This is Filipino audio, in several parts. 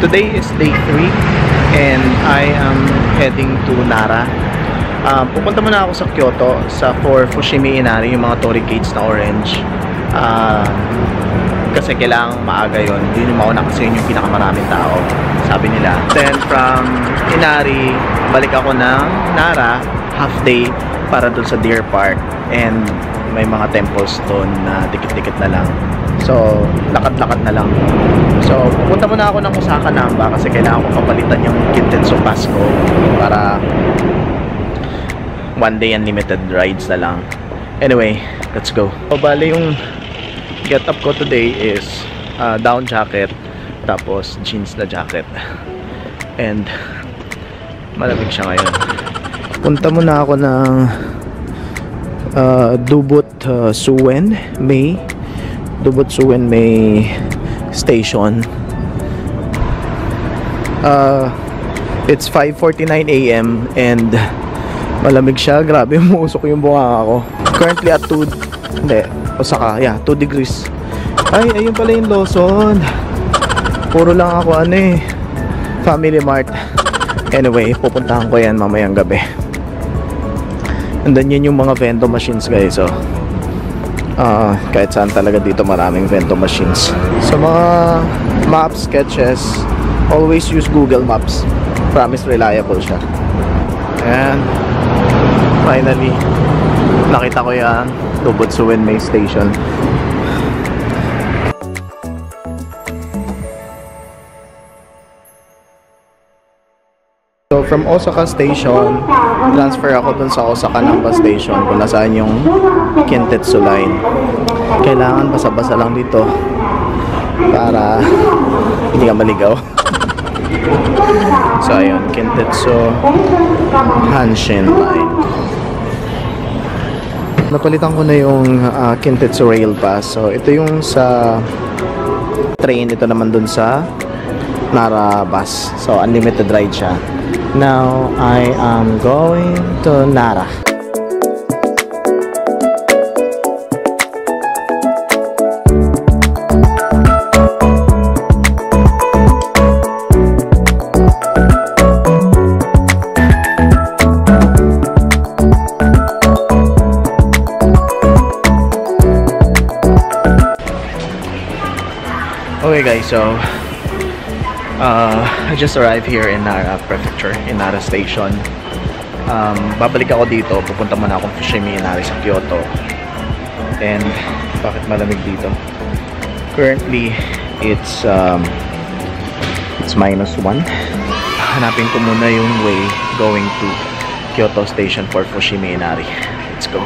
Today is day 3 and I am heading to Nara. Pupunta muna ako sa Kyoto for Fushimi Inari, yung mga torii gates na orange. Kasi kailangang maaga yun. Yun yung mauna kasi yun yung pinakamaraming tao, sabi nila. Then from Inari, balik ako ng Nara, half day para dun sa Deer Park. And may mga temples doon na dikit-dikit na lang. So, lakad-lakad na lang. So, pupunta muna ako ng Osaka Namba kasi kailangan ko kapalitan yung Kintetsu Pass ko para one day unlimited rides na lang. Anyway, let's go. So, bali yung get up ko today is down jacket tapos jeans na jacket. And malamig siya ngayon. Punta muna ako ng Dubot Suwen May Station. It's 5:49 AM and malamig siya. Grabe, umuusok yung bunga ako. Currently at 2 degrees. Ay, ayun pala yung Lawson. Puro lang ako Family Mart. Anyway, pupuntahan ko yan mamayang gabi. And then yun yung mga vento machines, guys. So kahit saan talaga dito maraming vento machines. Sa mga map sketches, always use Google Maps. Promise reliable siya. And finally nakita ko yan, Dubot Suwen May Station. So from Osaka Station, transfer ako dun sa Osaka Namba Station kung nasaan yung Kintetsu line. Kailangan basa-basa lang dito para hindi ka maligaw. So ayun, Kintetsu Hanshin line. Napalitan ko na yung Kintetsu Rail Pass. So ito yung sa train, ito naman dun sa Nara bus. So unlimited ride siya. Now I am going to Nara. Okay guys, so I just arrived here in Nara Prefecture, in Nara Station. Babalik ako dito, pupunta muna akong Fushimi Inari sa Kyoto. And bakit malamig dito? Currently, it's -1. Hanapin ko muna yung way going to Kyoto Station for Fushimi Inari. Let's go.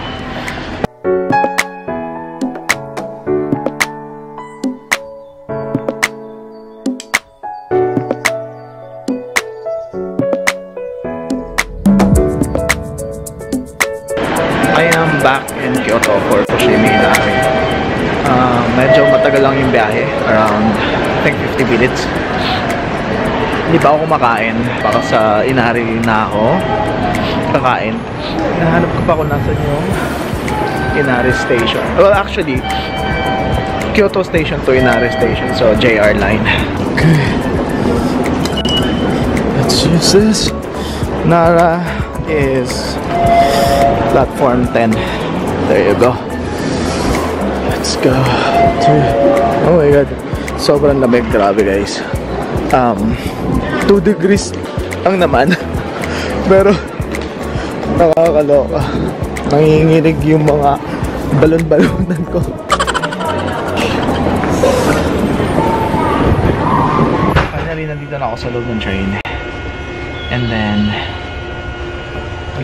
I am back in Kyoto for Fushimi Inari. Medyo matagal lang yung biyahe, around I think 50 minutes. Hindi pa ako kumakain, baka sa Inari na ako kakain. Nahanap ko pa kung nasan yung Inari Station. Well, actually, Kyoto Station to Inari Station, so JR line. Okay, let's use this. Nara is platform 10. There you go. Let's go. Oh my god, sobrang lamig, grabe guys. 2 degrees lang naman. Pero nakakaloka. Nanginginig yung mga balon-balonan ko. Finally, nandito na ako sa loob ng train. And then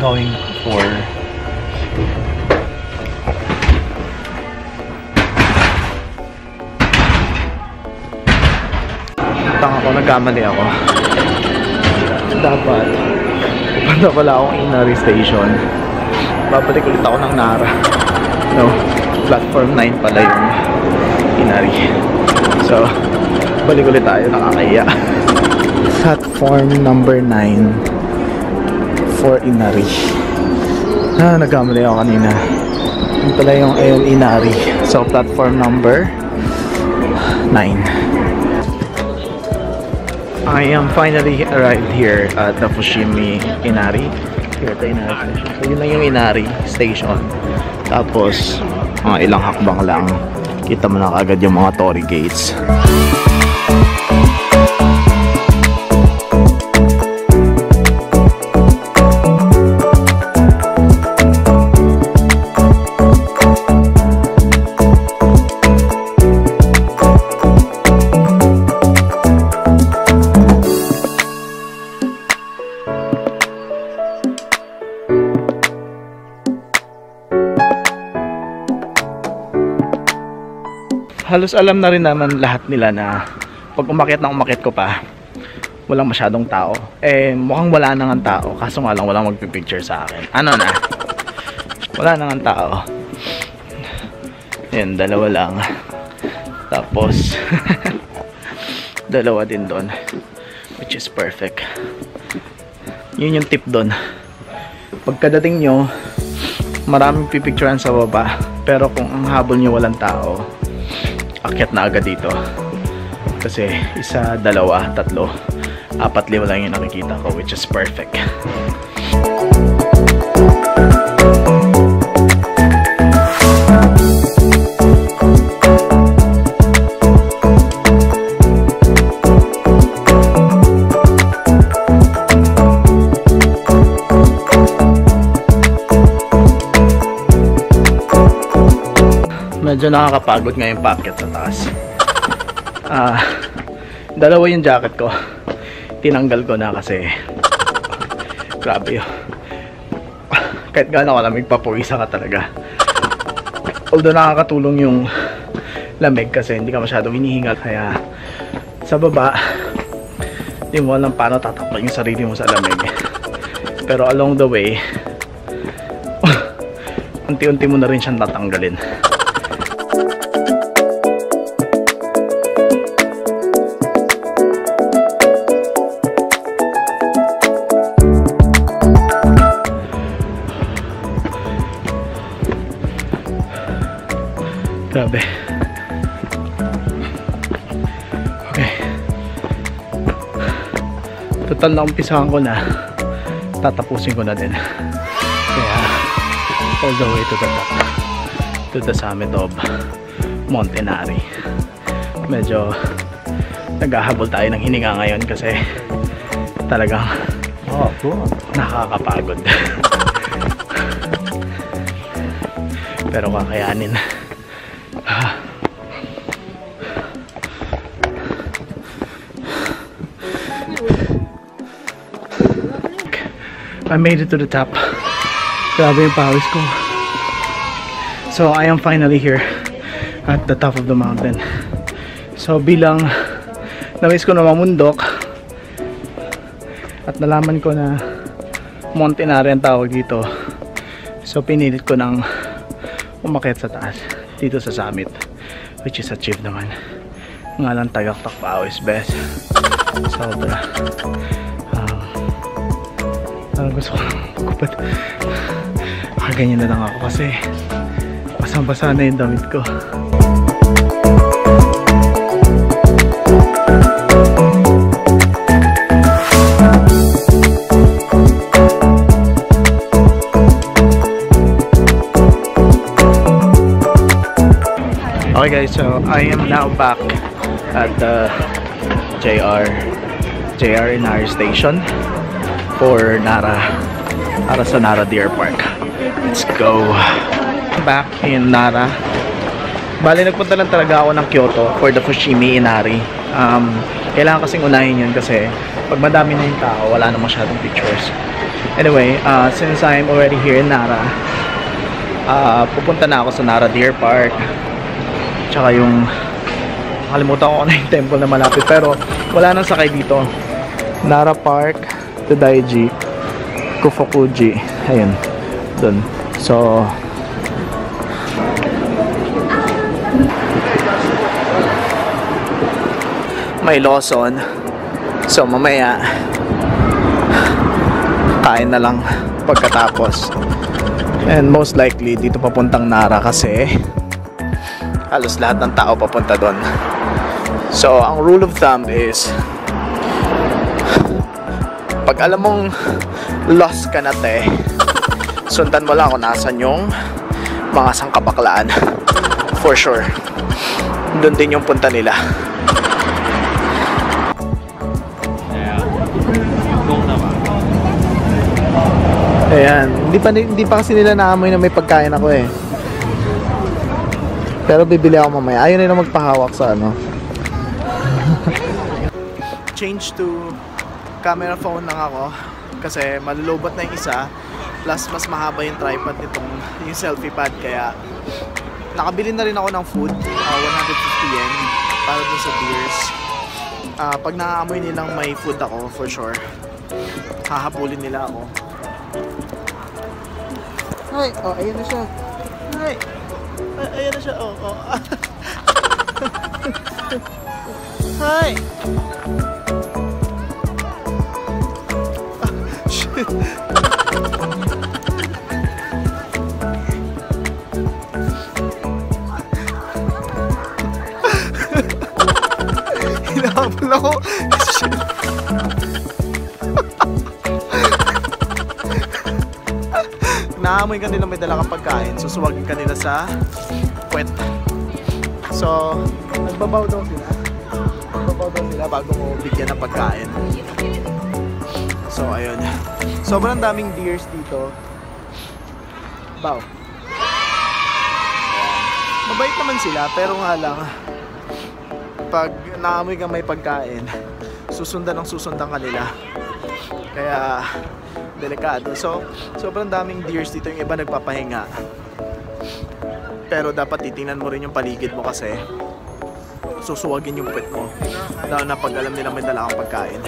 going for nagkamali ako. Dapat pupunta pala akong Inari Station. Babalik ulit ako ng Nara. No, platform 9 pala yung Inari. So balik ulit tayo, nakakaya. Platform number 9 for Inari. Nagkamali ako kanina. Yung pala yung Inari. So platform number 9. I am finally arrived here at the Fushimi Inari. Here at the Inari Station. So yun lang yung Inari Station. Tapos ilang hakbang lang, kita mo na agad yung mga torii gates. Halos alam na rin naman lahat nila na pag umakyat ko pa, walang masyadong tao. Eh, mukhang wala nang tao. Kaso nga lang, walang magpipicture sa akin. Ano na? Wala nang tao. Yan, dalawa lang. Tapos, dalawa din doon. Which is perfect. Yun yung tip doon. Pagkadating nyo, maraming pipicturean sa baba. Pero kung ang habol nyo walang tao, akyat na agad dito. Kasi isa, dalawa, tatlo, apat, lima lang yung nakikita ko, which is perfect. Medyo nakakapagod ngayon paakyat sa taas. Dalawa yung jacket ko. Tinanggal ko na kasi grabe yun. Kahit gaano kalamig, papuwisa ka talaga. Although nakakatulong yung lamig kasi hindi ka masyadong hinihingal. Kaya sa baba, hindi mo alam paano tatakpan yung sarili mo sa lamig. Pero along the way, unti-unti mo na rin siyang tatanggalin. Grabe. Okay. Total na umpisahan ko na. Tatapusin ko na din. Kaya all the way to the top. To the summit of Monte Inari. Medyo naghahabol tayo ng hininga ngayon kasi talagang nakakapagod. Pero kakayanin. I made it to the top. Grabe yung pawis ko. So I am finally here at the top of the mountain. So bilang na-miss ko na mamundok at nalaman ko na Monte Inari ang tawag dito, so pinilit ko nang umakyat sa taas dito sa summit, which is achieved naman. Ngalan tagaktak pawis best. Sobra. Gusto ko magkupad. Ganyan na lang ako kasi basang-basa na yung damit ko. Okay guys, so I am now back at the JR Inari Station for Nara, para sa Nara Deer Park. Let's go. Back in Nara. Bali, nagpunta lang talaga ako ng Kyoto for the Fushimi Inari. Kailangan kasing unahin yun kasi pag madami na yung tao, wala na masyadong pictures. Anyway, since I'm already here in Nara, pupunta na ako sa Nara Deer Park. Tsaka yung nakalimutan ko na yung temple na malapit, pero wala nang sakay dito. Nara Park, Daiji, Kofukuji, ayun, dun. So may Lawson, so mamaya kain na lang pagkatapos, and most likely dito papuntang Nara kasi halos lahat ng tao papunta doon. So ang rule of thumb is Pag alam mong lost ka na, te, sundan mo lang kung nasan yung mga sangkapaklaan. For sure. Doon din yung punta nila. Ayan. Hindi pa kasi nila naamoy na may pagkain ako eh. Pero bibili ako mamaya. Ayaw nila magpahawak sa ano. Change to camera phone lang ako. Kasi malulobot na yung isa. Plus mas mahaba yung tripod nitong yung selfie pad. Kaya nakabili na rin ako ng food. 150 yen. Para dun sa beers. Pag naaamoy nilang may food ako, for sure, hahabulin nila ako. Hi! Oh, ayan na siya. Hi! Ayan na siya. Oh, oh. Hi! Shit. Hinahabol ako. Shit. Naamoy ka nila may dala kang pagkain, susuwagin ka nila sa puwet. So, nagbabaw daw sila. Nagbabaw daw sila bago mo bigyan ng pagkain. So, ayun. Sobrang daming deers dito. Baw. Mabait naman sila, pero nga lang, pag naamoy ka may pagkain, susundan ka nila. Kaya delikado. So, sobrang daming deers dito. Yung iba nagpapahinga. Pero dapat titingnan mo rin yung paligid mo kasi susuwagin yung puwet mo. Lalo na pag alam nila may dala kang pagkain.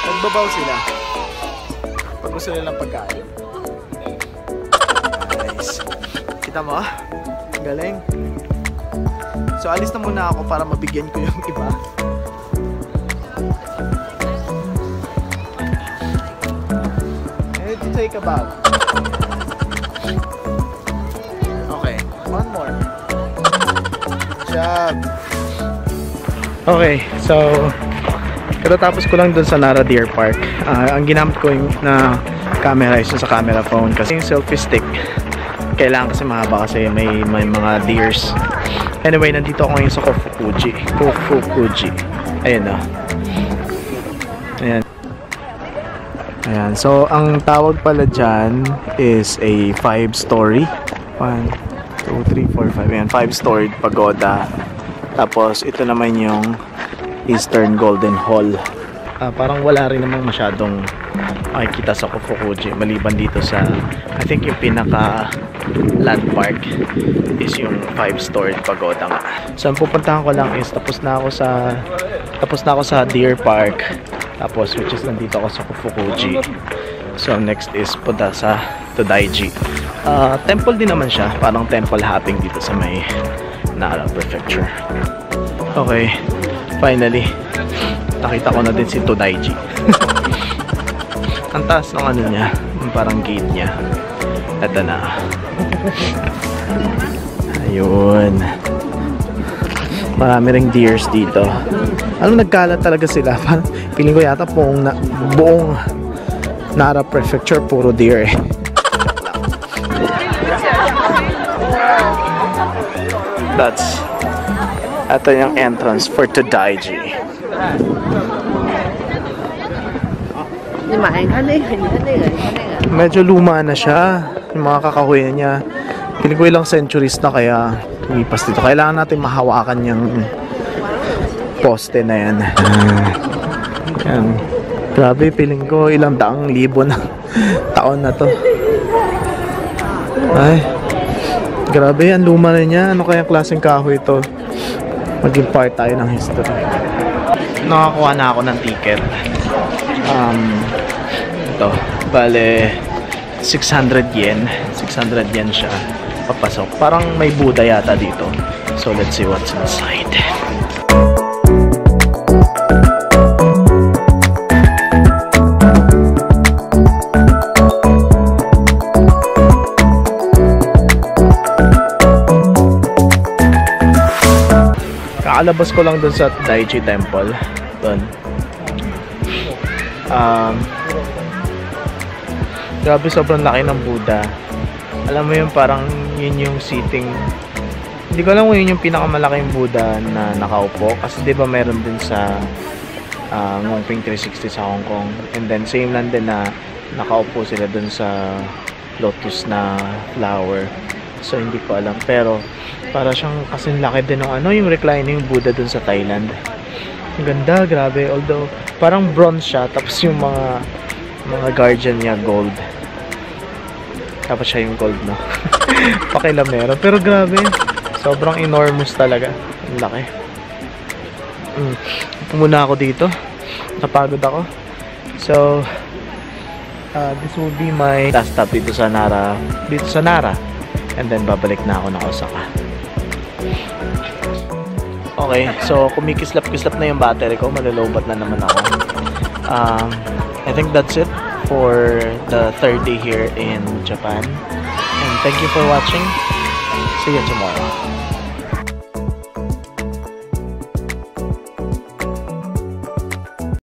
Nagbabaw sila pag gusto nilang pagkain. Nice. Kita mo? Galing. So alis na muna ako para mabigyan ko yung iba. And to take a bow. Okay, one more. Good job. Okay, so katatapos ko lang dun sa Nara Deer Park. Ang ginamit ko yung na camera is sa camera phone kasi yung selfie stick kailangan kasi mahaba kasi may mga deers. Anyway, nandito ako ngayon sa Kofukuji. Ayan na. Ayan. Ayan. So, ang tawag pala dyan is a 5-story. 1, 2, 3, 4, 5. Ayan, 5-story pagoda. Tapos, ito naman yung Eastern Golden Hall. Parang wala rin namang masyadong makikita sa Kofukuji maliban dito sa, I think yung pinaka landmark is yung 5-story pagoda nga. So ang pupuntahan ko lang is tapos na ako sa Deer Park, tapos which is nandito ako sa Kofukuji. So next is punta sa Todaiji. Temple din naman siya, parang temple hopping dito sa may Nara Prefecture. Okay, finally nakita ko na din si Todaiji. Ang taas ng ano niya, yung parang gate niya. Ito na. Ayun. Marami ring deers dito. Alam, nagkalat talaga sila. Feeling ko yata buong Nara Prefecture puro deer eh. Ito yung entrance for Todaiji. Medyo luma na siya. Yung mga kakahuyan niya. Piling ko ilang centuries na kaya tumipas dito. Kailangan natin mahawakan yung poste na yan. Yan. Grabe, piling ko ilang daang libo na taon na to. Ay. Grabe, ang luma na niya. Ano kayang klaseng kahoy ito? Maging part tayo ng history. Nakakuha na ako ng ticket. Ito, bale 600 yen. 600 yen siya papasok. Parang may Buddha yata dito. So let's see what's inside. kakalabas ko lang dun sa Daichi Temple. Dun. Grabe, sobrang laki ng Buddha. Alam mo yun, parang yun yung seating. Hindi ko alam kung yun yung pinakamalaking Buddha na nakaupo. Kasi di ba meron din sa Ngongping 360 sa Hong Kong. And then same lang din na nakaupo sila dun sa lotus na flower. So hindi ko alam. Pero para siyang kasing laki din ng yung reclining Buddha dun sa Thailand. Ang ganda, grabe. Although parang bronze siya, tapos yung mga guardian niya gold. Tapos siya yung gold, no? Pakilamero. Pero grabe, sobrang enormous talaga. Ang laki. Muna ako dito. Napagod ako. So this will be my last stop dito sa Nara. And then babalik na ako na Osaka. Okay, so kumikislap-kislap na yung battery ko. Malalobat na naman ako. I think that's it for the third day here in Japan. And thank you for watching. See you tomorrow.